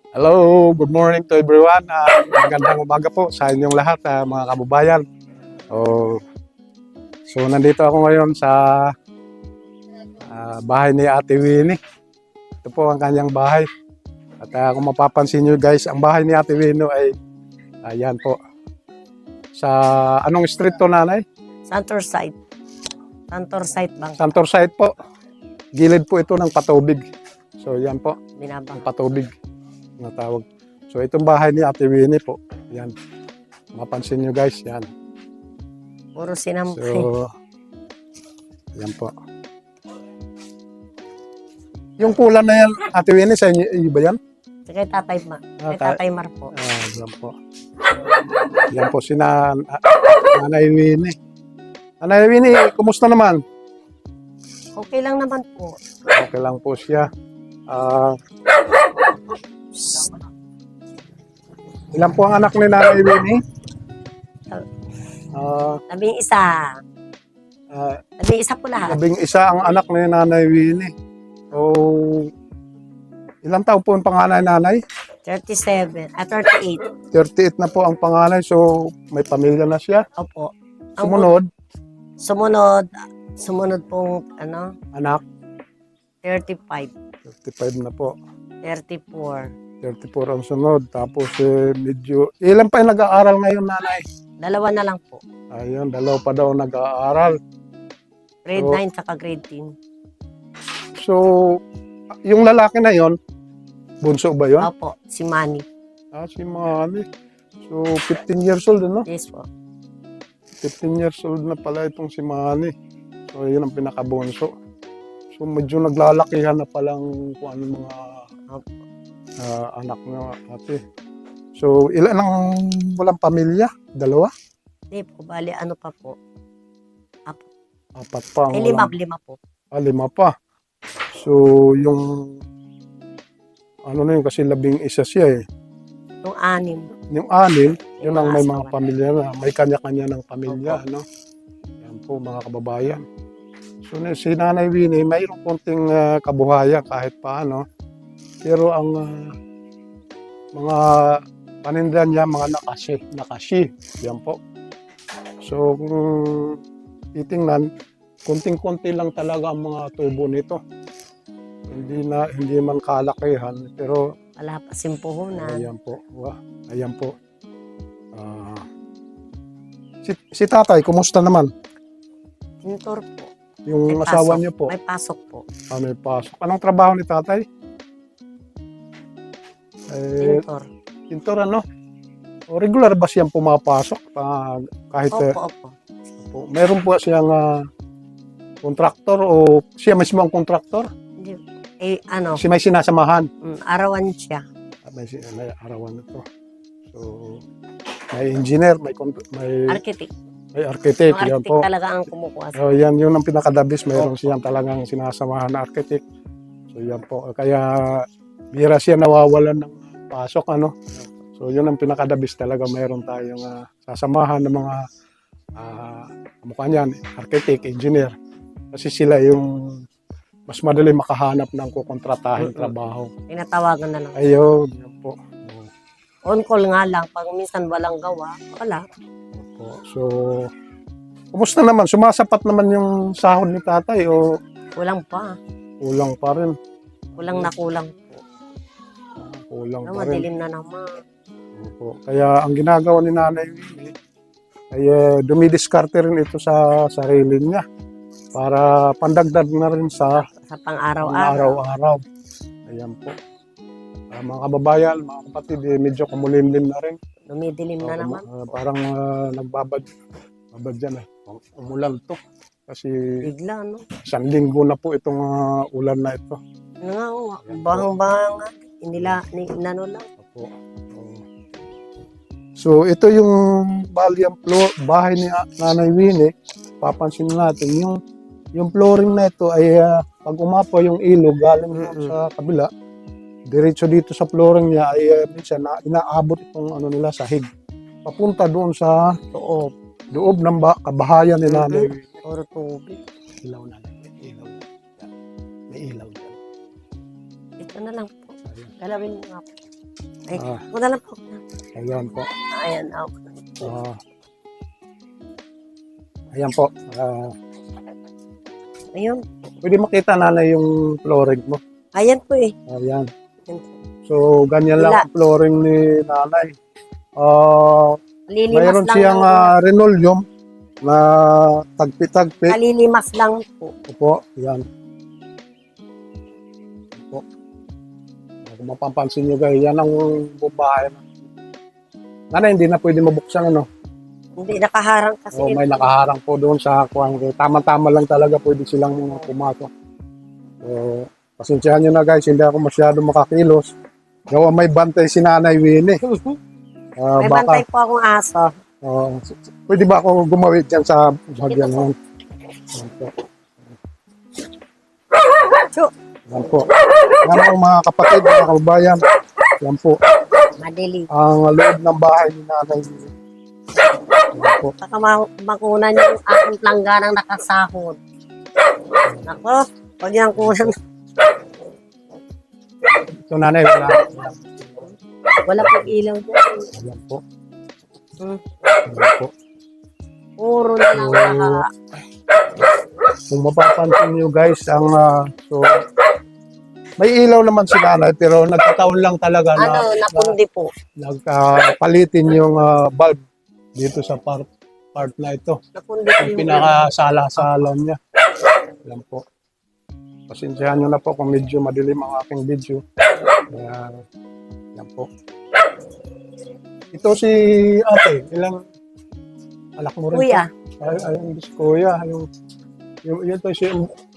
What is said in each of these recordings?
Hello, good morning to everyone. Magandang umaga po sa inyong lahat, mga kababayan. Oh, so nandito ako ngayon sa bahay ni Ate Winnie. Ito po ang kanyang bahay. At kung mapapansin nyo guys, ang bahay ni Ate Winnie ay ayan po. Sa anong street to, nanay? Santor site. Santor site bang? Santor site po. Gilid po ito ng patubig. So yan po, Binabang. ang patubig na tawag. So itong bahay ni Ate Winnie po. Yan. Mapansin nyo guys, yan. Puro sinampay. So, yan po. Yung pula na yan, Ate Winnie, sa inyo ba yan? Kay Tatay Ma. Kay Tatay Mar po. Yan po. Yan po, Nanay Winnie. Nanay Winnie, kumusta naman? Okay lang naman po. Okay lang po siya. Ilan po ang anak ni Nanay Winnie? Labing isa. Labing isa po lahat. 11 ang anak ni Nanay Winnie. So, ilang taon po ang panganay nanay? 37. 38. 38 na po ang panganay. So, may pamilya na siya. Opo. Sumunod, Sumunod pong anak, 35. 35 na po. 34. 34 ang sunod. Tapos, medyo, ilan pa yung nag-aaral ngayon, nanay? Dalawa na lang po. Ayun, dalawa pa daw nag-aaral. Grade So, 9 saka grade 10. So, yung lalaki na yon, bunso ba yon? Opo. Si Manny. Si Manny. So, 15 years old, no? Yes po. 15 years old na pala itong si Manny. So, yun ang pinakabunso. So, medyo naglalakihan na palang kung ano mga anak na ate. So, ilan ang walang pamilya? Dalawa? Hindi po. Bali, ano pa po? Apat pa. Ay, lima po. 5 pa. So, yung ano na yun, kasi 11 siya eh. Yung 6. Yung 6, yun ang may mga asawa. pamilya na. May kanya-kanya ng pamilya, Opo. ano? Yan po, mga kababayan. So, si Nanay Winnie, mayroong konting kabuhayan kahit paano. Pero ang mga paninda niya, mga nakashi. Yan po. So, kung titingnan, konting-konti lang talaga ang mga tubo nito. Hindi man kalakihan, pero Wala pa simpuhunan. ayan po. Ayan po. Si tatay, kumusta naman? Pintor po. Yung May asawa pasok. niyo po? May pasok po. May pasok. Anong trabaho ni tatay? Pintor. Pintor ano? O regular ba siyang pumapasok? Kahit Opo. meron po siyang kontraktor o siya mismo ang kontraktor? Hindi. Si may sinasamahan? Arawan siya. May arawan na to. So, may engineer, may Architect. architect. Ang Yan architect po. talaga ang kumukuha sa. So, yan yun ang pinakadabis. Mayroon siyang talagang sinasamahan na architect. So, yan po. Kaya, bihira siya nawawalan ng pasok, ano. So, yun ang pinakadabis talaga. Mayroon tayong sasamahan ng mga mukha niyan, architect, engineer. Kasi sila yung mas madali makahanap ng kukontratahin trabaho. Tinatawagan na lang. Ayun, yan po. On call nga lang. Pag minsan walang gawa, wala. So, kumusta naman? Sumasapat naman yung sahod ni tatay o Kulang pa. kulang pa rin? Kulang na kulang po. Kulang pa rin. Madilim na naman. Opo. Kaya ang ginagawa ni Nanay Winnie ay dumidiskarte rin ito sa sarili niya para pandagdag na rin sa Sa pang-araw-araw. araw-araw. Ayan po. Mga kababayan, mga kapatid, medyo kumulimlim na rin. Dumidilim na naman. Parang babad dyan eh. Umulan to. Kasi Bigla, no? 1 linggo na po itong ulan na ito. Ano nga, bahang-bahang nga. Inano lang. Opo. So ito yung bahay ni Nanay Winnie. Papansin natin yung flooring na ito ay pag umapo yung ilog galing sa kabila, diretso dito sa flooring niya ay minsan inaabot itong nila sahig. Papunta doon sa loob ng kabahayan ni Nanay Winnie. Puro tubig. Ilaw na lang. May ilaw dyan. Ito na lang po. Galawin mo nga po. Ay, Ah. ako na lang po. Ayan po. Ayan, ako. Ah, ayan po. Ayun. Pwede makita nanay yung flooring mo. Ayan po eh. Ayan. So, ganyan lang Wala. ang flooring ni nanay. Ah, Lilimas mayroon lang siyang ng, linoleum na tagpi-tagpi. malilimas lang po. Opo, yan. Opo. Kung mapapansin nyo guys, yan ang bubahay. Nanay, hindi na pwede mabuksan ano. Hindi nakaharang kasi. O, may nakaharang po doon sa kuwang. Tama-tama lang talaga pwede silang pumasok. So, pasensyahan nyo na guys, hindi ako masyado makakilos. Gawa may bantay si Nanay Winnie. May bantay po akong aso. Pwede ba ako gumawid dyan sa bagyan nun? Yan po. Chu! Yan po. Yan po mga kapatid, mga kababayan. Yan po. Madili. Ang loob ng bahay ni Nanay Winnie. Yan po. Saka makunan yung aking plangganang nakasahod. Ako, pag yung kunan, So Nanay, wala. wala pong ilaw po. Yan po. Hmm. Yan po. Puro na lang naka. Kung mapapansin nyo guys, so, may ilaw naman si Nanay pero nagkataon lang talaga na Ano, napundi po. nagpalitin yung bulb dito sa part na ito. Napundi po Yung yung pinakasala-sala niya. Yan po. Pasensyahan nyo na po kung medyo madilim ang aking video. Kaya, yan po. Ito si ate, ilang anak mo rin? kuya. Ayun, si kuya.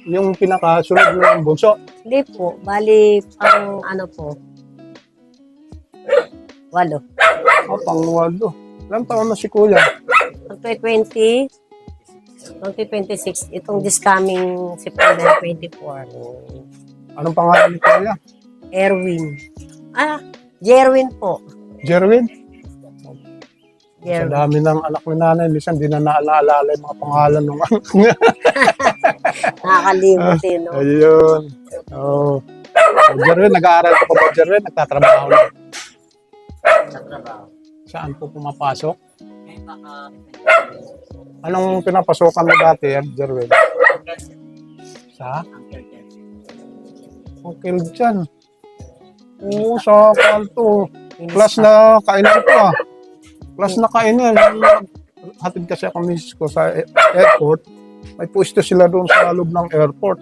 Yung pinakasunod ng bunso. Hindi po. Bali, pang ano po. 8. Pangwalo. Ilang taon na si kuya? 2026. Itong this coming September 24. Anong pangalan ni kuya? Erwin. Jerwin po. Jerwin? Sa Jerwin. dami ng anak ni nanay, minsan di na naalala yung mga pangalan ng anak niya. Nakakalimot eh, no? Ayun. Oh. Jerwin, nag-aaral ka pa ba, Jerwin? Nagtatrabaho na. Saan po pumapasok? Anong pinapasokan mo dati, Jerwin? Sa? Uncle Jan. Oo, sa kanto. Class na kainan ko Class na kainan. Hatid kasi ako misis ko sa airport. May pwesto sila doon sa loob ng airport.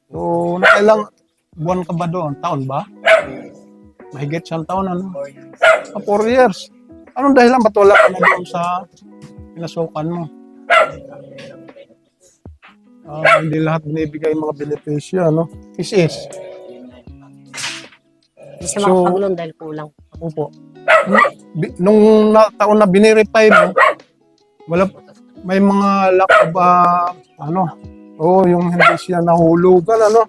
So, nakailang buwan ka ba doon? Taon ba? Mahigit siyang taon, ano? 4 years. Anong dahilan ba't wala ka na doon sa pinasukan mo? Hindi lahat binibigay yung mga benepisyo, ano? Is. Hindi siya makapaglon dahil kulang. Opo. Nung taon na binirepay mo, may mga lack of, yung hindi siya nahulugan, ano?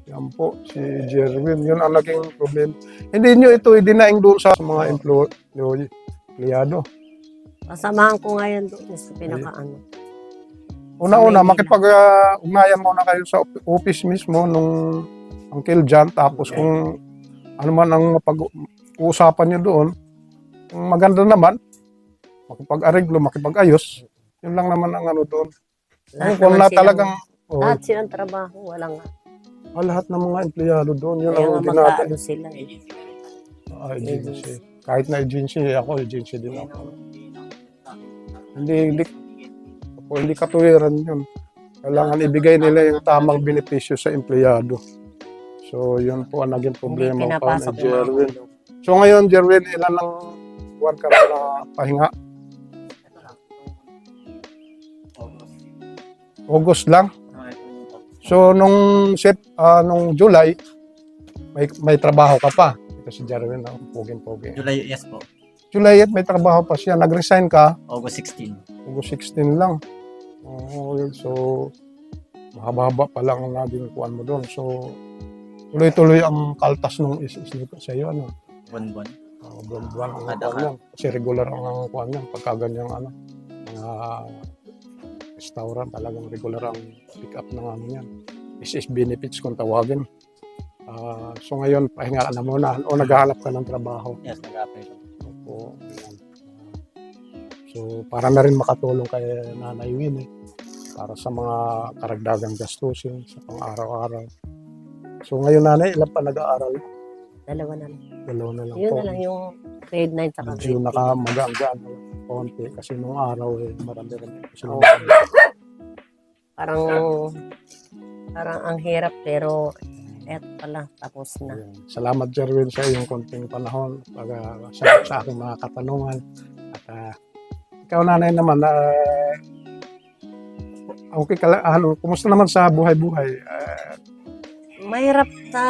Yan po, si Jerwin. Yun ang naging problem. Hindi nyo ito idinaing doon sa mga empleyado. Kasamahan ko ngayon doon sa pinakaano. Una-una, makipag-ugnayan muna kayo sa office mismo nung Uncle John. Tapos kung ano man ang mapag-uusapan nyo doon, kung maganda naman, makipag-areglo, makipag-ayos, yun lang naman ang ano doon. Kung na talagang... Lahat silang trabaho, walang nga. Lahat ng mga empleyado doon, yun Kaya ang nga tinatay. magkaano sila. Agency. Kahit na agency, ako agency din ako. Hindi katuwiran yun. Kailangan ibigay nila yung tamang benepisyo sa empleyado. So, yun po ang naging problema Hindi pa pinapasok ni Jerwin. So, ngayon, Jerwin, ilan ang buwan ka na pahinga? August lang? So, nung July, may trabaho ka pa. Ito si Jerwin, ang pugin-pugin. July, yes po. July 8, may trabaho pa siya. Nag-resign ka? August 16. August 16 lang. So, mahaba-haba pa lang ang naging kuwan mo doon. So, tuloy-tuloy ang kaltas ng isis nito sa iyo. Ano? Buwan-buwan. Buwan-buwan ang kuwan yan. Kasi regular ang kuwan yan. Pagka ganyang mga restaurant, talagang regular ang pick up ng ano yan. Isis benefits kung tawagin. So ngayon, pahinga ka na muna o naghahanap ka ng trabaho. Yes, nag-apply ko. Opo. Ayan. So para na rin makatulong kay Nanay Winnie para sa mga karagdagang gastusin sa pang-araw-araw. So ngayon, Nanay, ilan pa nag-aaral? Dalawa na lang. Dalawa na lang Yun po. na lang yung grade 9 sa Medyo grade 10. nakamagaan na konti kasi nung araw marami rin. Oo. Parang ang hirap pero eto pala tapos na. Salamat, Jerwin, sa iyong konting panahon para sagot sa aking mga katanungan. At ikaw, Nanay, naman, okay ka lang, kumusta naman sa buhay-buhay? Mahirap sa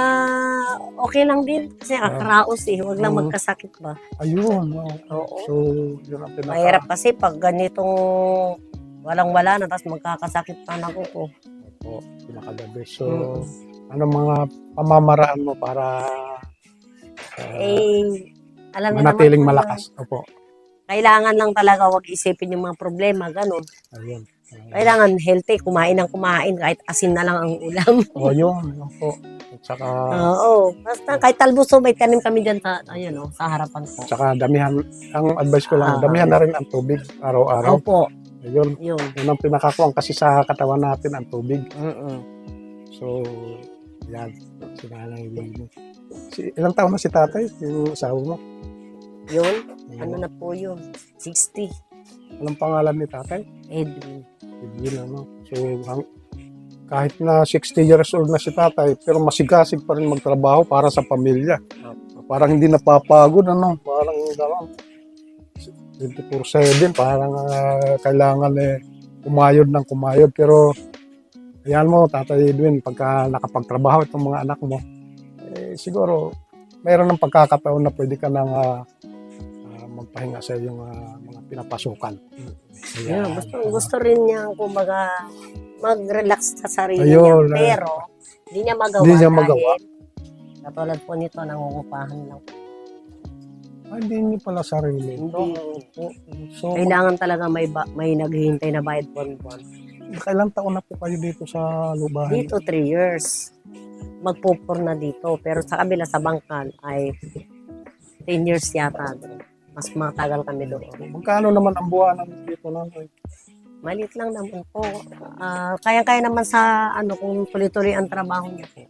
okay lang din kasi kakaraos huwag lang magkasakit ba. Ayun. Oo. So, yun ang Mahirap kasi pag ganitong walang-wala na tapos magkakasakit pa na ko. Opo, pinakagabi. So, ano mga pamamaraan mo para Alam niyo manatiling naman, malakas? Opo. kailangan lang talaga wag isipin yung mga problema, ganun. Ayun. Kailangan healthy, kumain ng kumain, kahit asin na lang ang ulam. O, yun po. At saka, Oo, basta kahit talbuso, may tanim kami dyan sa, sa harapan ko. saka damihan, ang advice ko lang, damihan na rin ang tubig araw-araw. Opo, Ayun. yun. Yun ang pinakakuang kasi sa katawan natin ang tubig. So, yan. Si Nanay Winnie. Ilang taon na si tatay? Yung asawa mo? Yun, ano na po yun? 60. Anong pangalan ni tatay? Edwin. Edwin, ano? So, kahit na 60 years old na si tatay, pero masigasig pa rin magtrabaho para sa pamilya. Parang hindi napapagod, ano? Parang gano'n. 24/7, parang kailangan kumayod ng kumayod. Pero, ayan mo, Tatay Edwin, pagka nakapagtrabaho itong mga anak mo, siguro, mayroon ng pagkakataon na pwede ka nang magpahinga sa iyong mga pinapasukan. Yeah, gusto rin niya, kumbaga, mag-relax sa sarili Ayun, niya. Pero, hindi niya magawa. Hindi niya magawa. Katulad po nito, nangungupahan lang. Hindi niyo pala sarili. Hindi. So, Kailangan talaga may naghihintay na bayad buwan-buwan. kailang taon na po kayo dito sa lubahan? Dito, 3 years. Magpupur na dito. Pero sa kabila, sa Bangkan, ay 10 years yata. Mas matagal kami doon. Magkano naman ang buwanan dito natin? Maliit lang naman po. Kaya-kaya naman sa kung tuloy-tuloy ang trabaho niya po.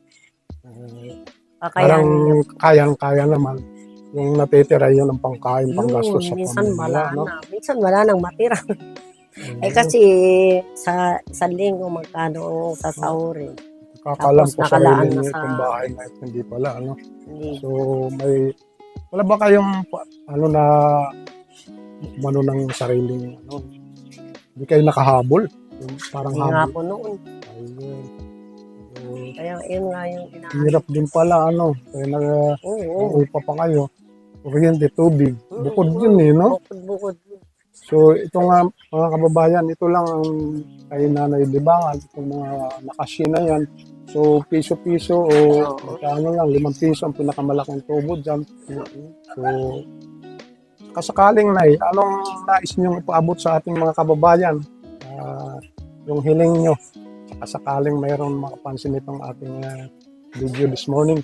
Parang Kakayanin niya po. kayang-kaya naman. Yung natitira yun ang pangkain, panggastos sa minsan pamilya. wala No? na. Minsan wala nang matira. Kasi sa isang linggo magkano ang sasahurin. Kakalam tapos ko sa nakalaan sarili na niyo sa- itong bahay na ito, hindi pala. Ano? Hindi. So, wala ba kayong ng sariling, hindi kayo nakahabol? Yung parang Hindi nga habol. po noon. Ayun. So, Kaya yun nga yung hirap din pala, kaya Oo. upa pa kayo. Kuryente, tubig. Bukod yun no? Bukod. So, ito nga, mga kababayan, ito lang ang kay Nanay Libangan, itong mga nakasin na yan. So, piso-piso o ano lang, 5 piso ang pinakamalaking tubo dyan. So, kasakaling na anong nais niyong ipaabot sa ating mga kababayan? Yung hiling nyo, kasakaling mayroon makapansin itong ating video this morning.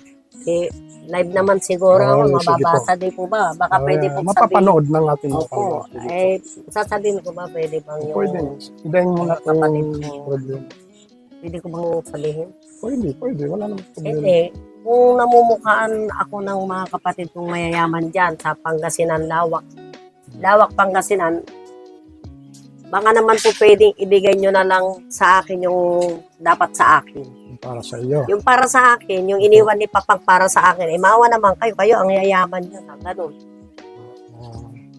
Live naman siguro ako, sige mababasa din po ba? Baka pwede po sabihin. mapapanood ng ating mga Opo. Sasabihin ko ba pwede bang yung... Pwede. Hidahin mo na itong kapatid ko. problem. Pwede ko bang sabihin? Pwede. Wala namang problema. Hindi. Kung namumukhaan ako ng mga kapatid kong mayayaman dyan sa Pangasinan, Lawak Pangasinan, baka naman po pwedeng ibigay nyo na lang sa akin yung dapat sa akin. Para sa iyo. Yung para sa akin, yung iniwan ni Papang para sa akin, maawa naman kayo ang yayaman nyo na ganun.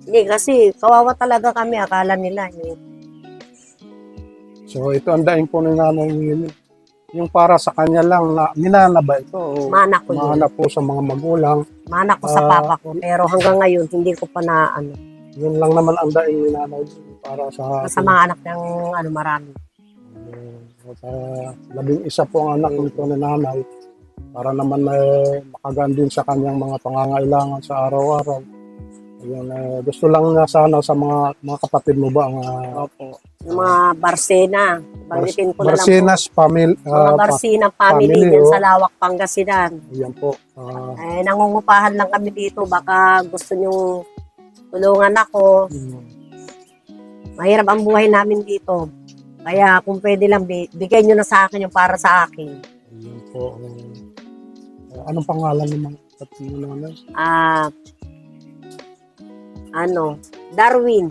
Hindi, kasi kawawa talaga kami, akala nila. So ito ang daing po ng Nanay Winnie. Yung para sa kanya lang, minana ba ito? O Mana ko yun. mana po sa mga magulang. Mana ko sa papa ko, pero hanggang ngayon, hindi ko pa na, Yun lang naman ang daing ni Nanay Winnie para sa sa mga anak ng, marami. Sa 11 po ang anak nito ni Nanay para naman makagaan din sa kanyang mga pangangailangan sa araw-araw. Yun, gusto lang na sana sa mga kapatid mo ba ang Opo. Yung mga Barsena. Banggitin ko na lang po. Barcenas family, Mga Barsena family family, dyan oh. sa Lawak, Pangasinan. Yan po. Nangungupahan lang kami dito. Baka gusto nyo tulungan ako. Mahirap ang buhay namin dito. Kaya kung pwede lang, bigay nyo na sa akin yung para sa akin. Yan po. Anong pangalan ng mga kapatid mo naman? Darwin.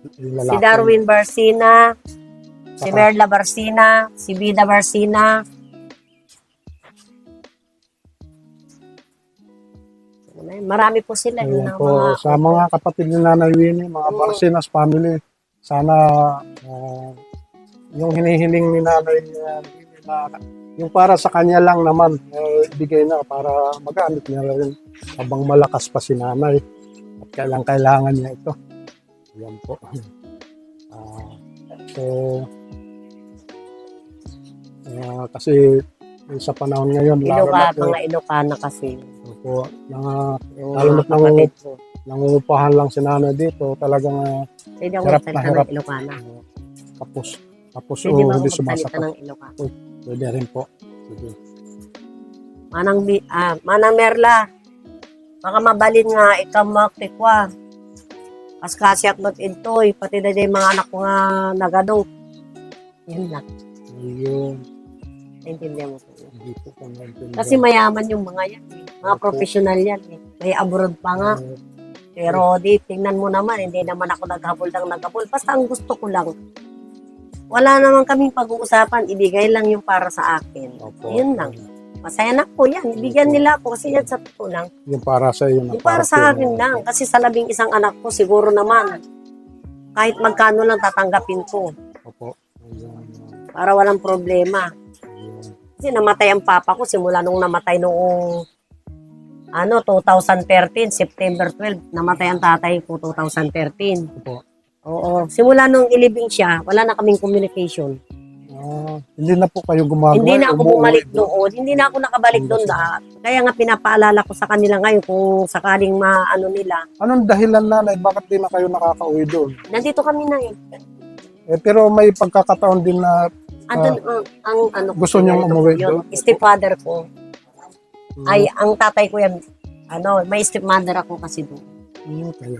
Yung Si lalaki. Darwin Barsina, si Saka- Merla Barsina, si Bida Barsina. Marami po sila. Ayan Yung po. mga, Sa mga kapatid ni Nanay Winnie, mga Barcenas family, sana yung hinihiling ni Nanay Winnie na yung para sa kanya lang naman, ibigay na para magamit niya rin habang malakas pa si Nanay at kailangan niya ito. Yan po. So, kasi sa panahon ngayon, mga Ilocana kasi. po, Yung lalo mga na't kapatid ko. nangungupahan lang si Nanay dito, talagang Pwede ako hirap na magsalita hirap. ng Ilocana. Tapos Pwede ba ako hindi magsalita sumasapat. ng Ilocana? Pwede rin po. Sige. Manang Merla, baka mabalin nga ikaw magtikwa. Kaskasyak not intoy, pati na yung mga anak ko nga nagado. Yun lang. Ayun. Naintindihan mo po. Hindi po ko naintindihan. Kasi mayaman yung mga yan. Mga professional yan. May abroad pa nga. Pero tingnan mo naman, hindi naman ako naghabol. Basta ang gusto ko lang, wala naman kaming pag-uusapan, ibigay lang yung para sa akin. Opo. Yun lang. Masaya na po yan. Ibigyan nila ako kasi yan sa totoo lang. Yung para sa iyo. Yung para sa akin lang. Kasi sa 11 anak ko, siguro naman, kahit magkano lang tatanggapin ko. Opo. Ayun. Para walang problema. Kasi namatay ang papa ko simula nung namatay noong 2013, September 12. Namatay ang tatay ko 2013. Opo. Oo. Simula nung ilibing siya, wala na kaming communication. Hindi na po kayo gumagawa. Hindi na ako umuwi bumalik doon. Hindi na ako nakabalik doon lahat. Kaya nga pinapaalala ko sa kanila ngayon kung sakaling maano nila. Anong dahilan Nanay? Bakit di na kayo nakakauwi doon? Nandito kami na eh. Pero may pagkakataon din na Andun ang ano ko, gusto niyong ganito umuwi po yun. doon? Stepfather ko. Ay, ang tatay ko yan, may stepmother ako kasi doon.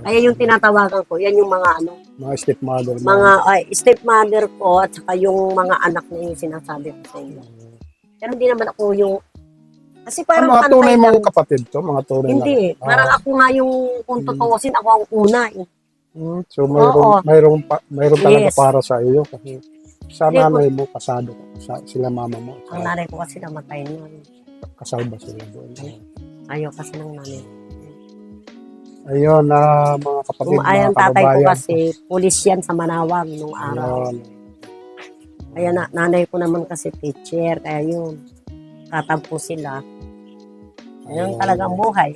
Kaya yung tinatawagan ko, yan yung mga mga stepmother. stepmother ko at saka yung mga anak na yung sinasabi ko sa inyo. Pero hindi naman ako yung, kasi parang mga pantay tunay lang. mong kapatid to? Mga tunay Hindi. na? Parang ako nga yung, kung tutuusin, ako ang una. Eh. So Oo. mayroon talaga Yes. para sa iyo kasi sa Hindi, nanay mo kasado sila mama mo. Ang nanay ko kasi namatay nun. Kasal ba sila doon? Ayaw kasi ng nanay. Ayun mga kapatid, Kung ayang mga tatay ko kababayan. kasi, pulis yan sa Manawag nung araw. Ayun. Kaya nanay ko naman kasi teacher, kaya yun, katampo sila. Ayun talagang buhay.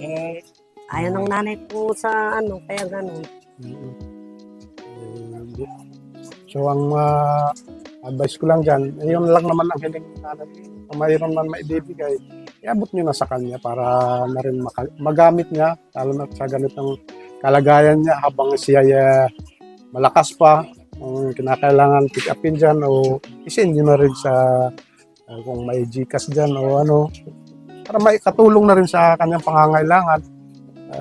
Ayaw ng nanay ko sa kaya ganun. So ang advice ko lang dyan, yun lang naman ang hiling natin. Kung mayroon man maibibigay, iabot nyo na sa kanya para na rin magamit niya, lalo na sa ganitong kalagayan niya habang siya malakas pa, kung kinakailangan pick upin dyan o isin nyo na rin sa kung may Gcash dyan o para may katulong na rin sa kanyang pangangailangan,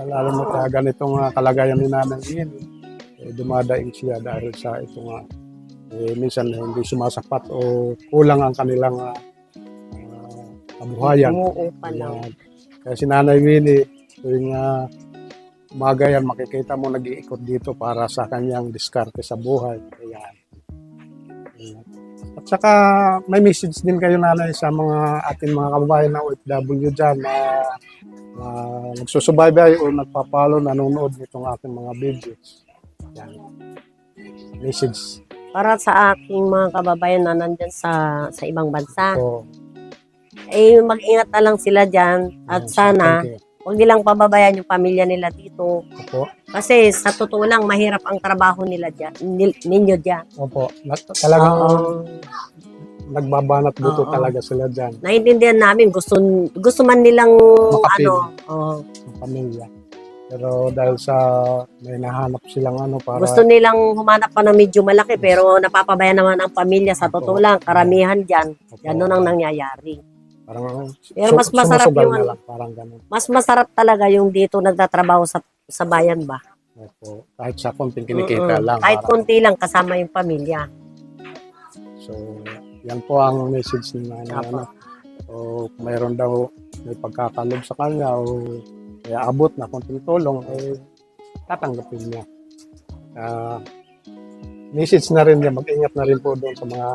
lalo na sa ganitong kalagayan ni Nanay Winnie. Dumadaing siya dahil sa ito nga minsan hindi sumasapat o kulang ang kanilang kabuhayan. Umuupa lang. Kaya si Nanay Winnie, tuwing umaga yan, makikita mo nag-iikot dito para sa kanyang diskarte sa buhay. Ayan. At saka may message din kayo Nanay sa mga ating mga kababayan na OFW dyan na nagsusubaybay o nagpapalo, nanonood nitong ating mga videos. Yan. Message. Para sa aking mga kababayan na nandyan sa ibang bansa, So, mag-ingat na lang sila dyan at sana thank you. huwag nilang pababayaan yung pamilya nila dito. Opo. Kasi sa totoo lang, mahirap ang trabaho nila dyan, ninyo dyan. Opo. Talagang Oo. nagbabanat buto Oo. talaga sila dyan. Naiintindihan namin, gusto man nilang Makapil. oh, Ang pamilya. Pero dahil sa may nahanap silang ano para Gusto nilang humanap pa ng medyo malaki pero napapabayaan naman ang pamilya. Sa totoo lang, karamihan dyan, ganun ang nangyayari. parang Pero mas masarap sumusugal yung na ano, lang, parang ganun. mas masarap talaga yung dito nagtatrabaho sa bayan ba. Opo. Kahit sa konting kinikita lang. Kahit parang- konti lang kasama yung pamilya. So, yan po ang message ni Nanay. Apo. Ano. O kung mayroon daw may pagkakalob sa kanya o may abot na konting tulong, eh, tatanggapin niya. Message na rin niya, mag-ingat na rin po doon sa mga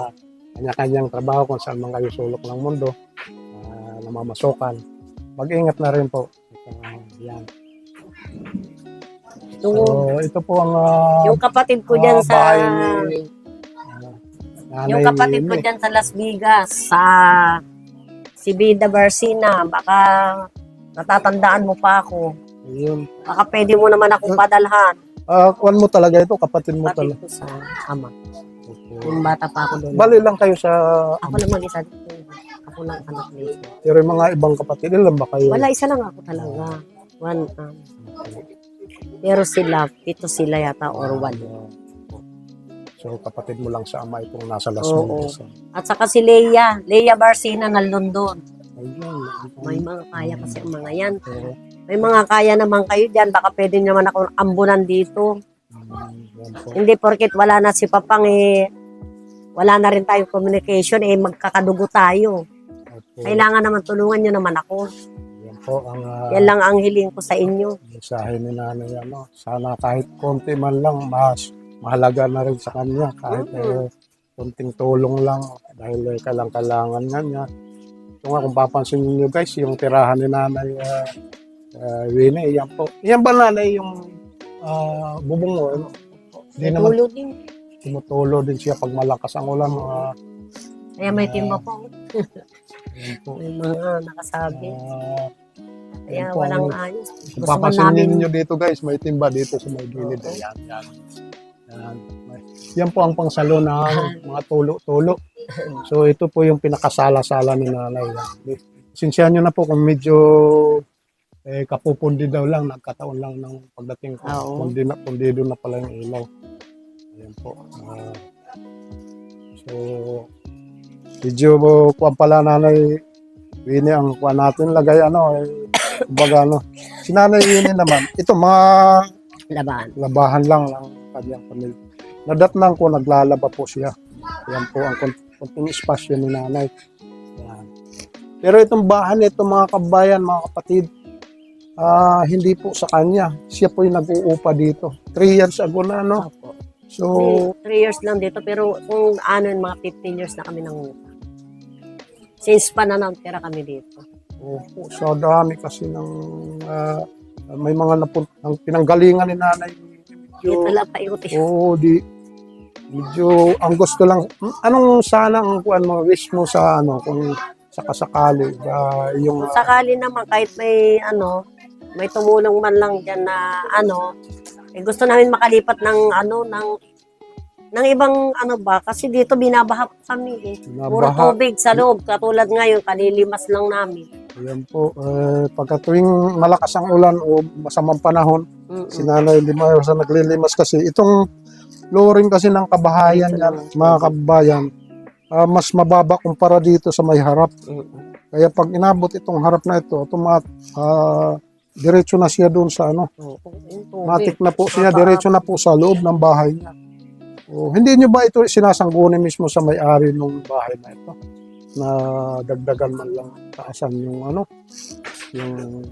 kanya-kanyang trabaho kung saan man kayo sulok ng mundo, namamasukan. Mag-ingat na rin po. Yan. Yung, So, ito po ang yung kapatid ko dyan sa bahay ni Nanay yung kapatid ko Winnie. dyan sa Las Vegas, sa si Bida Barcina, baka natatandaan mo pa ako. Ayun. Baka pwede mo naman akong padalhan. Kuwan mo talaga ito, kapatid mo Kapatid talaga. ko sa ama. Okay. Yung bata pa ako doon. Bali lang kayo sa, Ako lang mag-isa dito. Ako lang anak nito. pero yung mga ibang kapatid, ilan ba kayo? Wala, isa lang ako talaga. One. Pero sila, pito sila yata or one. So, kapatid mo lang sa ama itong nasa Las Oo. Vegas. At saka si Leia Barcina ng London. Ayun. May mga kaya kasi ang mga yan. Oo. May mga kaya naman kayo dyan. Baka pwede naman ako ambunan dito. Yan po. Hindi porket wala na si Papang wala na rin tayong communication magkakadugo tayo. Opo. Kailangan naman tulungan nyo naman ako. Yan po ang Yan lang ang hiling ko sa inyo. mensahe ni Nanay. Ano. Sana kahit konti man lang, mas mahalaga na rin sa kanya. Kahit konting tulong lang dahil kailangan nga niya. Ito nga kung papansin niyo guys, yung tirahan ni Nanay Winnie, yan po. Yan ba Nanay yung bubong mo? Ano? Hindi naman Tulo din. tumutulo din siya pag malakas ang ulan. Kaya may timba po. Yan po. May mga nakasabi. Kaya yan po walang ang- ayos. Kung Gusto man papansin namin, niyo dito guys, may timba dito sa may gilid. Ayan, yan. Yan. Yan po ang pangsalo ng mga tulo-tulo. So ito po yung pinakasala-sala ni Nanay. Sinsya nyo na po kung medyo kapupundi daw lang, nagkataon lang ng pagdating ko. Oo. Pundido na pala yung ilaw. Ayan po. So, medyo kuwan pala Nanay Winnie ang kuwan natin. Lagay kumbaga Si Nanay Winnie naman, ito mga laban. labahan lang ng kanyang pamilya. Nadatnang ko, naglalaba po siya. Yan po ang konting espasyo ni Nanay. Yan. Pero itong bahan nito mga kabayan, mga kapatid, hindi po sa kanya. Siya po yung nag-uupa dito. 3 years ago na, no? Opo. So, 3 years lang dito, pero kung mga 15 years na kami nangungupa. Since pananamtira kami dito. opo, sa dami kasi may mga ang pinanggalingan ni Nanay. Dito lang paikot eh. Oo, medyo ang gusto lang. Anong sana ang kuan mo, wish mo sa kung sakasakali yung Kung sakali naman, kahit may tumulong man lang dyan na gusto namin makalipat ng ibang kasi dito binabaha po kami eh. Puro nabaha. tubig sa loob, katulad ngayon, kalilimas lang namin. Ayan po, pagka tuwing malakas ang ulan o masamang panahon, si Nanay Limayo sa naglilimas kasi itong flooring kasi ng kabahayan yan, mga kabayan, mas mababa kumpara dito sa may harap. Kaya pag inabot itong harap na ito, diretso na siya doon sa matik na po siya, diretso na po sa loob ng bahay niya. Hindi nyo ba ito sinasangguni mismo sa may-ari ng bahay na ito? Na dagdagan man lang taasan yung yung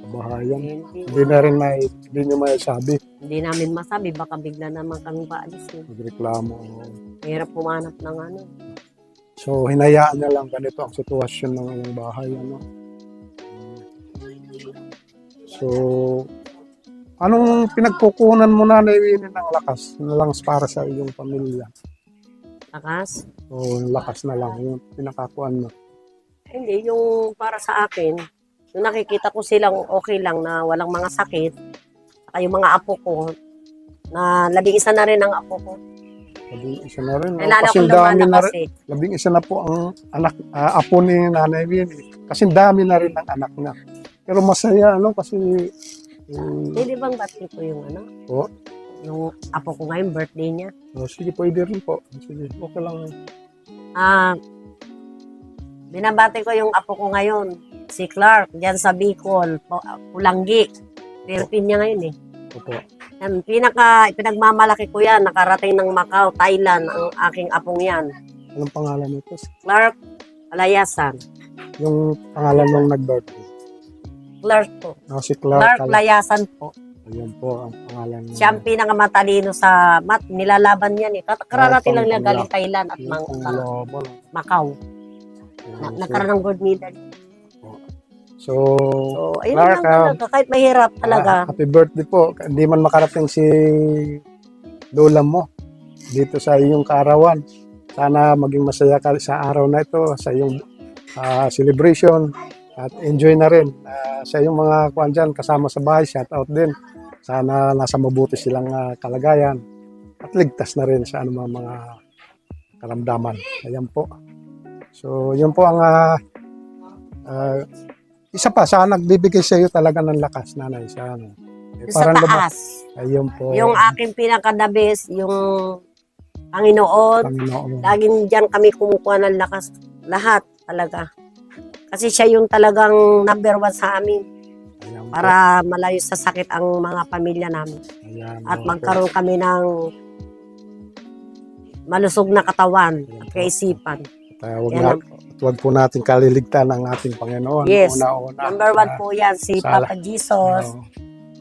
kabahayan. Hindi na rin hindi nyo may sabi. Hindi namin masabi, baka bigla naman kami paalis. Nagreklamo. Hirap pumanap ng So, hinayaan niya lang ganito ang sitwasyon ng iyong bahay. So, anong pinagkukunan mo Nanay Winnie ng lakas na lang para sa iyong pamilya? lakas. O lakas na lang yung pinakakuan mo? Hindi, yung para sa akin, yung nakikita ko silang okay lang na walang mga sakit, saka yung mga apo ko, na 11 na rin ang apo ko. 11 na rin. Kailangan ko Kasing dami na lumalakas rin. eh. 11 na po ang apo ni Nanay Winnie. Kasing dami na rin ang anak niya. Pero masaya kasi Pwede bang bati ko yung ano? Po. Yung apo ko ngayon, birthday niya. Sige, pwede rin po. Sige, okay lang. Binabati ko yung apo ko ngayon, si Clark, diyan sa Bicol, Pulanggi. 13 niya ngayon eh. Opo. Yan, pinagmamalaki ko yan, nakarating ng Macau, Thailand, ang aking apong yan. Anong pangalan nito? Clark Layasan. Yung pangalan nung nag-birthday. Clark po. Si Clark. Clark Layasan po. Ayun po ang pangalan niya. Siya ang pinakamatalino sa mat. Nilalaban yan eh. Kararating lang niya pang- galing Thailand at Macau. Nagkaroon ng gold medal. So, Ayun Clark, lang talaga. Kahit mahirap talaga. happy birthday po. Hindi man makarating si lola mo dito sa iyong kaarawan. Sana maging masaya ka sa araw na ito, sa iyong celebration. At enjoy na rin sa iyong mga kuwan dyan, kasama sa bahay. Shout out din. Sana nasa mabuti silang kalagayan. At ligtas na rin sa anumang mga karamdaman. Ayan po. So, yun po ang isa pa, sana nagbibigay sa iyo talaga ng lakas, nanay. Sana. Sa taas. Ayun po. Yung aking pinakadabis, yung Panginoon. Laging dyan kami kumukuha ng lakas. Lahat talaga. Kasi siya yung talagang number 1 sa amin. Ayan po. Para malayo sa sakit ang mga pamilya namin. Ayan, At okay. magkaroon kami ng malusog na katawan at kaisipan. At huwag po natin kaliligtan ang ating Panginoon. Yes. Una-una. Number 1 po yan, si Sala. Papa Jesus.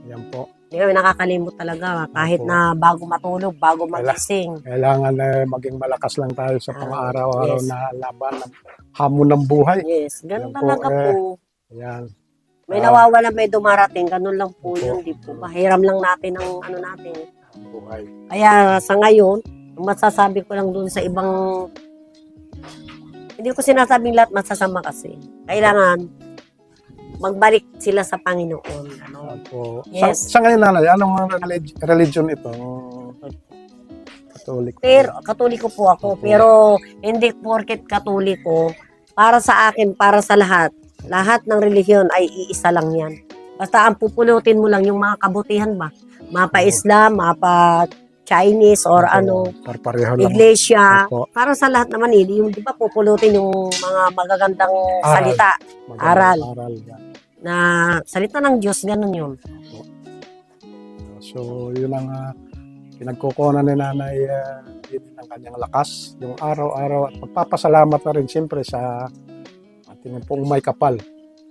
Ayan po. Hindi kami nakakalimot talaga. Kahit Opo. na bago matulog, bago magising. Kailangan maging malakas lang tayo sa pang-araw-araw yes. na laban ng hamon ng buhay. Yes, ganun Ayan po, talaga po. Ayan. May nawawala, may dumarating. Ganun lang po Opo. yun. Di po ba? Hiram lang natin ang ano natin. Ang buhay. Kaya sa ngayon, ang masasabi ko lang dun sa ibang... Hindi ko sinasabing lahat masasama kasi. Kailangan magbalik sila sa Panginoon. Ano? Opo. Yes. Sa ngayon, nanay, anong religion ito? Catholic. Pero katoliko po ako. Opo. Pero hindi porket katoliko. Para sa akin, para sa lahat. Lahat ng relihiyon ay iisa lang yan. Basta ang pupulutin mo lang yung mga kabutihan ba? Mapa-Islam, mapa-Chinese or ano, Pareho lang. iglesia. Opo. Para sa lahat naman yung di ba pupulutin yung mga magagandang Aral. salita Aral. Aral yan. na salita ng Diyos, ganun yun. So, yun ang pinagkukunan ni nanay yun ang kanyang lakas, yung araw-araw. At magpapasalamat na rin siyempre sa ating pong may kapal.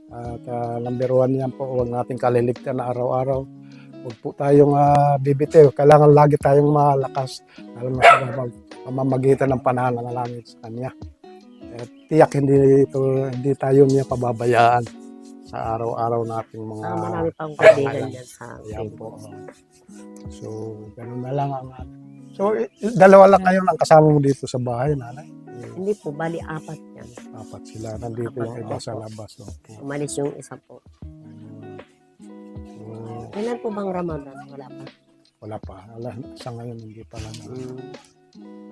At number 1 yan po, huwag natin kaliligtan na araw-araw. Huwag po tayong bibitiw. Kailangan lagi tayong malakas, lalo na sa pamamagitan ng pananalangin sa Kanya. At tiyak hindi tayo niya pababayaan sa araw-araw nating mga... Marami pang kaibigan yan sa Ayan po. So, ganun na lang ang... So, dalawa lang ngayon ang kasama mo dito sa bahay, nanay? Hindi po, bali 4 yan. 4 sila. Nandito yung iba sa labas. Okay. Umalis yung isa po. Kailan po bang Ramadan? Wala pa. Wala pa. Sa ngayon, hindi pa lang.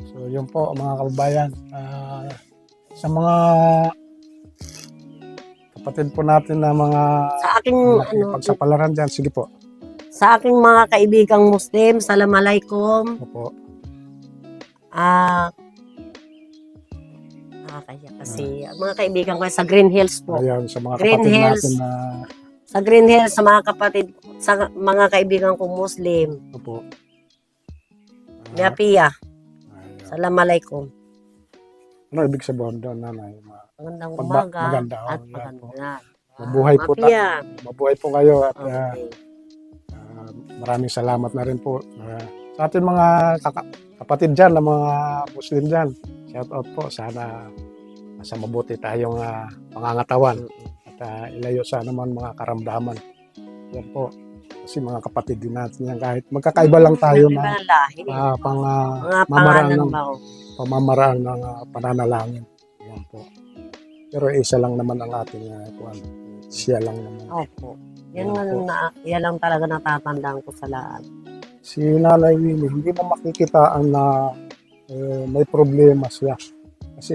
So, yun po, mga kababayan. Sa mga kapatid po natin na mga Sa aking pagsapalaran dyan, sige po. sa aking mga kaibigang Muslim, Assalamualaikum. Opo. Kaya kasi mga kaibigan ko sa Green Hills po. Ayan, sa mga Green kapatid Hills. natin na Sa Green Hills, sa mga kapatid, sa mga kaibigan ko Muslim. opo. Pia. Ayan. Assalamualaikum. Ano ibig sabihin doon, nanay? Magandang umaga maganda, at yan magandang Mabuhay po Pia. Mabuhay po kayo at Okay. maraming salamat na rin po sa ating mga kapatid dyan, na mga Muslim dyan. Shout out po. Sana nasa mabuti tayong pangangatawan at ilayo sa naman mga karamdaman. Yan po. Kasi mga kapatid din natin yan. Kahit magkakaiba lang tayo na Ibang lahi. mga Mga mamaraan pangalan ng ba? pamamaraan ng pananalangin. Yan po. Pero isa lang naman ang ating kuwan. Siya lang naman. Opo. Yan lang talaga natatandaan ko sa lahat. Si Nanay Winnie, hindi mo makikitaan na may problema siya. Kasi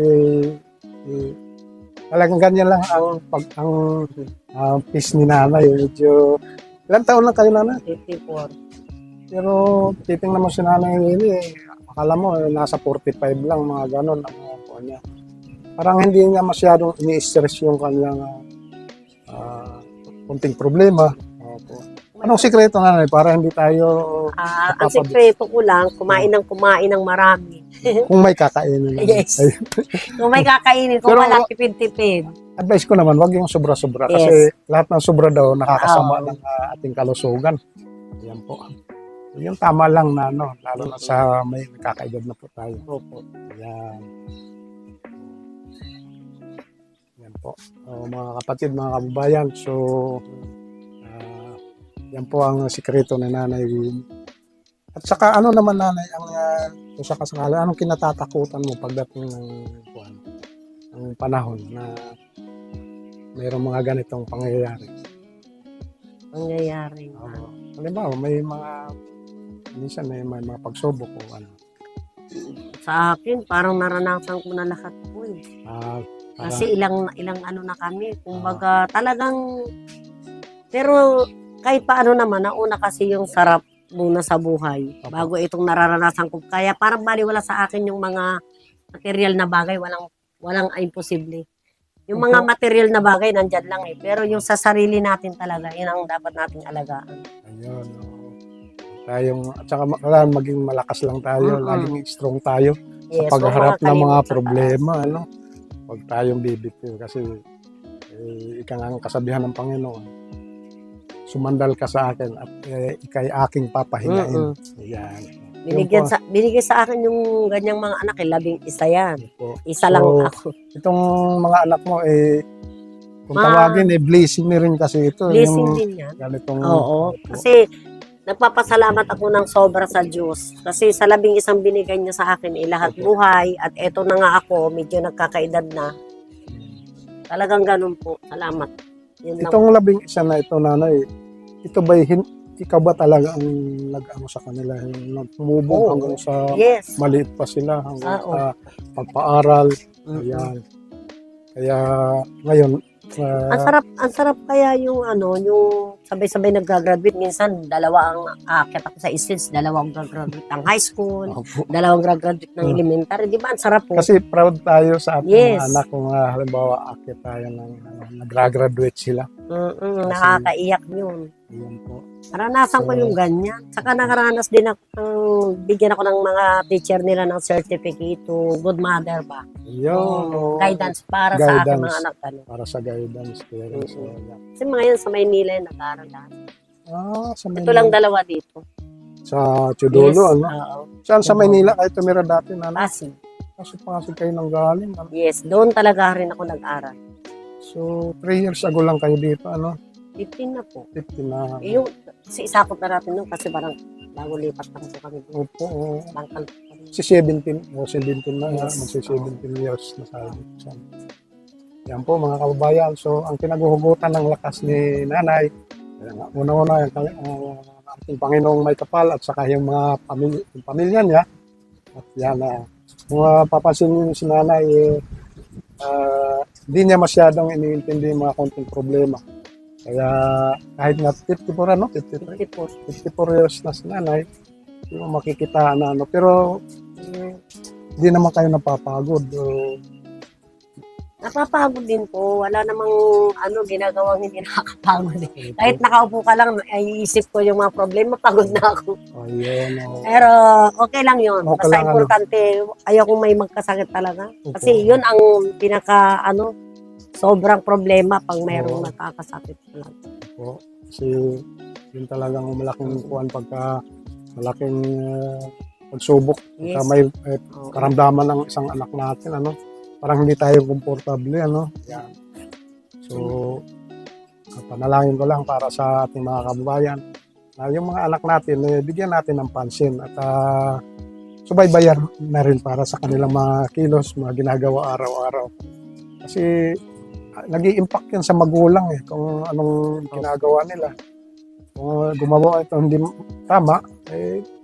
talagang ganyan lang ang peace ni Nanay. Medyo Ilang taon lang kayo nanay? 54. Pero titingnan mo si Nanay Winnie, akala mo nasa 45 lang, mga ganon ang mga kuha niya. Parang hindi niya masyadong ini-stress yung kanyang kunting problema. Opo. Anong sikreto nanay para hindi tayo Ang sikreto ko lang, kumain ng marami. kung may kakainin lang. Yes. Ay, Kung may kakainin, kung Pero- wala, tipid-tipid. advice ko naman, wag yung sobra-sobra Yes. kasi lahat ng sobra daw nakakasama Oo. ng ating kalusugan. Yan po. Yung tama lang na ano, lalo na sa may kakaedad na po tayo. Opo. Yan. Yan po. Mga kapatid, mga kababayan, so yan po ang sikreto ni Nanay Winnie. At saka ano naman nanay, kung sa kasakali, anong kinatatakutan mo pagdating ng panahon na mayroong mga ganitong pangyayari? Mangyayari. Halimbawa, minsan may mga pagsubok o ano. Sa akin, parang naranasan ko na lahat po eh. Parang, Kasi ilang ano na kami. Kumbaga talagang, pero kahit paano naman, nauna kasi yung sarap muna sa buhay Opo. bago itong nararanasan ko. Kaya parang baliwala sa akin yung mga material na bagay, walang imposible. Yung mga Opo. material na bagay, nandyan lang eh. Pero yung sa sarili natin talaga, yun ang dapat nating alagaan. ayun. At saka kailangan maging malakas lang tayo, Mm-mm. laging strong tayo Yes, sa pagharap huwag ng mga makakalimot sa problema. Ano? Huwag tayong bibitiw kasi ika nga ang kasabihan ng Panginoon, sumandal ka sa akin at ikay aking taas. papahingain. Mm-mm. Yan. Binigay sa akin yung ganyang mga anak, 11 yan. Po. Isa lang So, ako. Itong mga anak mo, kung Ma- tawagin, blessing ni rin kasi ito. Blessing Yung din yan. ganitong, Oo. Opo. Kasi nagpapasalamat ako ng sobra sa Diyos. Kasi sa 11 binigay niya sa akin, lahat Opo. buhay. At eto na nga ako, medyo nagkakaedad na. Talagang ganun po. Salamat. Yun lang. Itong 11 na ito, nanay, ito ba ikaw ba talaga ang nag-ano sa kanila? Yung tumubog Oo. hanggang sa Yes. maliit pa sila, hanggang Oo. sa pagpaaral. Mm-mm. Ayan. Kaya ngayon, Ang sarap kaya yung yung sabay-sabay nag-graduate. Minsan, dalawa ang aakyat ako sa stage, dalawang graduate ng high school, opo. dalawang graduate ng Hmm. elementary. Di ba? Ang sarap po. Kasi proud tayo sa ating Yes. mga anak kung halimbawa akit tayo ng nag-graduate sila. Mm-mm, nakakaiyak yun. Ayan po. Naranasan ko So, yung ganyan. Saka nakaranas din ako, bigyan ako ng mga teacher nila ng certificate to good mother ba? Yun. Guidance para sa aking Guidance. mga anak. Para sa guidance. Clearance. Kasi mga yan sa Maynila yung nag-aaral lahat. Sa Ito lang dalawa dito. Sa Chudolo, ano? Oo. Saan sa Maynila kayo tumira dati, nanay? Pasig. Kasi Pasig kayo nang galing. Ano? Yes, doon talaga rin ako nag-aral. So, 3 years ago lang kayo dito, ano? 15 na po. 15 na. Yung, si isakot na natin nun kasi parang bago lipat lang po kami doon. Opo. Bangkal po kami. Si 17 na, Yes. magsi 17 years na tayo. Yan po mga kababayan. So, ang pinaghuhugutan ng lakas ni nanay, una-una yung ating Panginoong may kapal at saka yung mga pamilya niya. At yan, kung papansin niyo si nanay, hindi niya masyadong iniintindi yung mga konting problema. Kaya kahit na 54 ano, 53, 54 years na si nanay, yung makikita na ano. Pero hindi naman kayo napapagod. Napapagod din po. Wala namang ginagawang hindi nakakapagod. Kahit nakaupo ka lang, ay isip ko yung mga problema, pagod na ako. Ayun. Pero okay lang yun. Okay Basta lang, importante, ayoko may magkasakit talaga. Opo. Kasi yun ang sobrang problema pag mayroong Oo. nakakasakit talaga. Po. Kasi yun talagang malaking kuwan pagka malaking pagsubok. Pagka Yes. may Oo. karamdaman ng isang anak natin, ano, parang hindi tayo komportable, ano. Yan. So, panalangin ko lang para sa ating mga kababayan na yung mga anak natin, bigyan natin ng pansin at subaybayan na rin para sa kanilang mga kilos, mga ginagawa araw-araw. Kasi nag-i-impact yan sa magulang kung anong ginagawa nila. Kung gumawa ito hindi tama,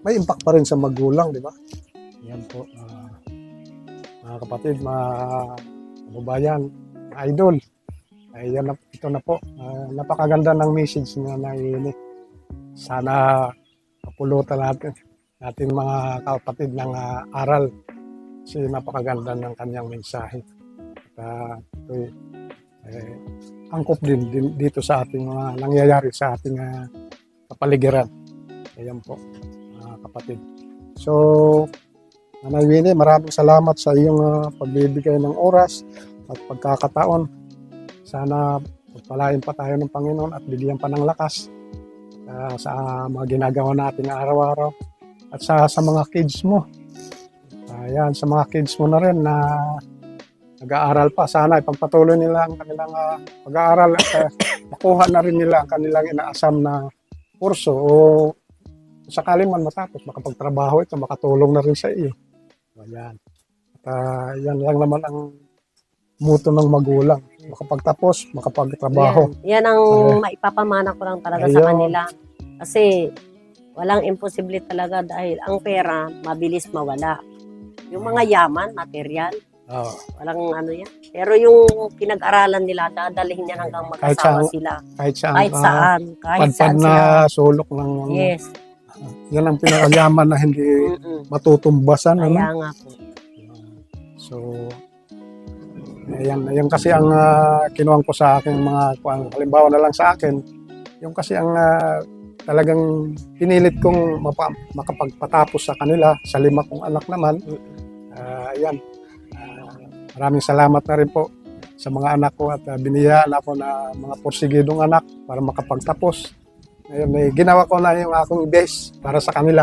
may impact pa rin sa magulang, di ba? Yan po. Mga kapatid, mga kababayan, mga idol. Ito na po. Napakaganda ng message niya na ini. sana mapulutan natin mga kapatid ng aral. Kasi napakaganda ng kanyang mensahe. At ito'y angkop din dito sa ating mga nangyayari sa ating kapaligiran. Ayan po, mga kapatid. So, Nanay Winnie, maraming salamat sa iyong pagbibigay ng oras at pagkakataon. Sana pagpalain pa tayo ng Panginoon at bigyan pa ng lakas sa mga ginagawa natin araw-araw. At sa mga kids mo. Ayan, sa mga kids mo na rin na nag-aaral pa, sana ipagpatuloy nila ang kanilang pag-aaral at makuha na rin nila ang kanilang inaasam na kurso o sakali man matapos, makapagtrabaho ito, makatulong na rin sa iyo. Ayan. At yan lang naman ang muto ng magulang. Makapagtapos, makapagtrabaho. Yan ang maipapamana ko lang talaga sa kanila. Kasi walang imposible talaga dahil ang pera mabilis mawala. Yung mga yaman, material, walang ano yan. Pero yung pinag-aralan nila, dadalhin niya hanggang mag-asawa sila. Kahit saan na sila. sulok ng... Yes. Yan ang pinakayaman na hindi matutumbasan. Kaya nga po. So, ayan kasi ang kinuwang ko sa aking mga, halimbawa na lang sa akin, yung kasi ang talagang pinilit kong makapagpatapos sa kanila, sa 5 kong anak naman. Ayan. Maraming salamat na rin po sa mga anak ko at biniyaan ako na mga porsigidong anak para makapagtapos. Ngayon, ginawa ko na yung akong best para sa kanila.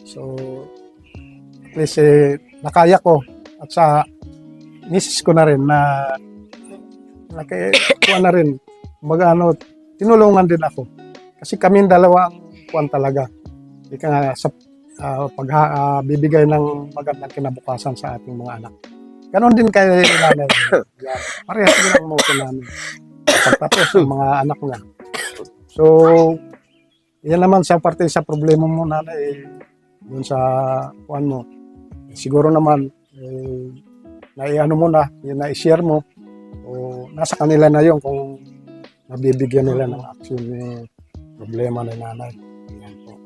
So, at least nakaya ko at sa misis ko na rin na kuha na rin. Tinulungan din ako. Kasi kami dalawa ang kuwan talaga. Ika nga sa bibigay ng magandang kinabukasan sa ating mga anak. Ganon din kay nanay. Parehas din ang moto namin. Pagtapos ang mga anak niya. So, yan naman sa parte sa problema mo nanay, dun sa kuwan mo. Siguro naman, naiano mo na, yun na-share mo. O nasa kanila na yun kung nabibigyan nila ng action problema ng nanay. Yan po.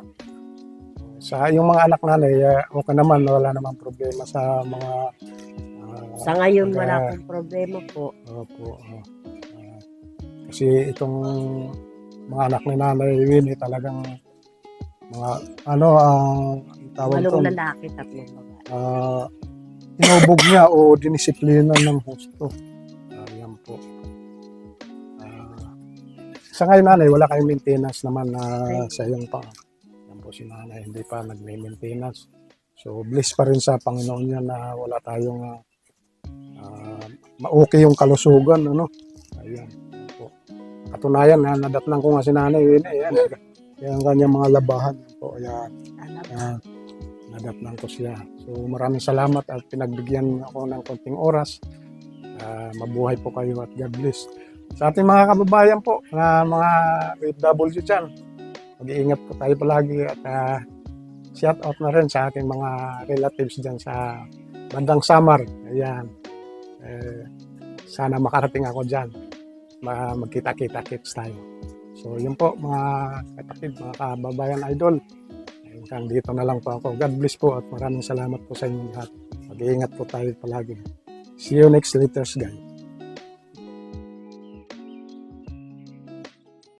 Sa yung mga anak nanay, okay naman, wala namang problema sa mga... sa ngayon, wala akong problema po. Opo. Kasi itong mga anak ni Nanay Winnie talagang mga tawag ko, walong lalaki, 3 babae. inubog niya o dinisiplina ng husto. Yan po. Sa ngayon nanay, wala kayong maintenance naman sa iyong pa. Yan po si nanay, hindi pa nag-maintenance. So, bless pa rin sa Panginoon niya na wala tayong ma-okay yung kalusugan, ano? Ayan. Yan po. Katunayan, nadatnan ko nga si nanay, yan ang kanyang mga labahan. Po, ayan. Nadatnan ko siya. So, maraming salamat at pinagbigyan ako ng konting oras. Mabuhay po kayo at God bless. Sa ating mga kababayan po, mga OFW dyan, mag-iingat po tayo palagi at shout out na rin sa ating mga relatives dyan sa bandang Samar. Ayan. Sana makarating ako dyan. Magkita-kita-kits tayo. So, yun po mga kapatid, mga kababayan idol. Hanggang dito na lang po ako. God bless po at maraming salamat po sa inyo lahat. Mag-iingat po tayo palagi. See you next Letters Guide.